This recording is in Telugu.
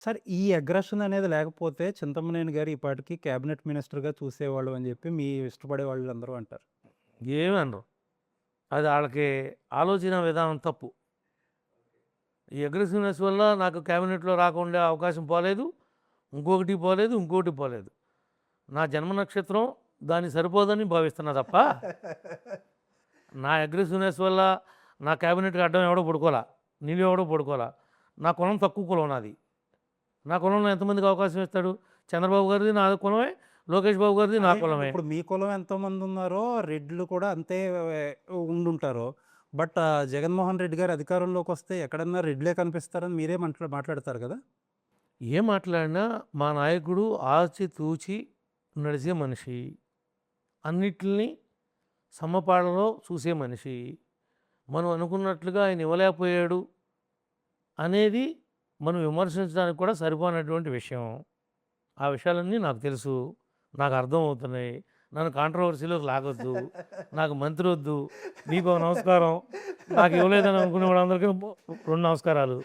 సార్ ఈ అగ్రెషన్ అనేది లేకపోతే చింతమనేని గారు ఈ పాటికి క్యాబినెట్ మినిస్టర్‌గా చూసేవాళ్ళు అని చెప్పి మీ ఇష్టపడే వాళ్ళందరూ అంటారు. ఏమి అనరు. అది ఆళ్ళకి ఆలోచన విధానం తప్పు. ఈ అగ్రెసివ్‌నెస్ వల్ల నాకు క్యాబినెట్‌లో రాకుండా అవకాశం పోలేదు. ఇంకొకటి పోలేదు, ఇంకోటి పోలేదు. నా జన్మ నక్షత్రం దానికి సరిపోదని భావిస్తున్నా తప్ప, నా అగ్రెసివ్‌నెస్ వల్ల నా క్యాబినెట్‌కి అడ్డం ఎవడో పడుకోలా. నిలువెవడో పడుకోలా. నా కులం తక్కువ కులం నాది. నా కులంలో ఎంతమందికి అవకాశం ఇస్తాడు? చంద్రబాబు గారిది నా కులమే. లోకేష్ బాబు గారిది నా అదేంటండి కులమే. ఇప్పుడు మీ కులం ఎంతమందున్నారో రెడ్లు కూడా అంతే ఉండుంటారు. బట్ జగన్మోహన్ రెడ్డి గారు అధికారంలోకొస్తే ఎక్కడన్నా రెడ్లే కనిపిస్తారని మీరే మాట్లాడతారు కదా! ఏం మాట్లాడినా మా నాయకుడు ఆచితూచి నడిచే మనిషి. అన్నిటిని సమపాళ్ళలో చూసే మనిషి. మనం అనుకున్నట్లుగా ఆయన ఇవ్వలేకపోయాడు అనేది మనం విమర్శించడానికి కూడా సరిపోనటువంటి విషయం. ఆ విషయాలన్నీ నాకు తెలుసు. నాకు అర్థమవుతున్నాయి. నన్ను కాంట్రోవర్సీలోకి లాగొద్దు. నాకు మంత్రి వద్దు. నీకో నమస్కారం. నాకు ఇవ్వలేదని అనుకునే వాళ్ళందరికీ 2 నమస్కారాలు.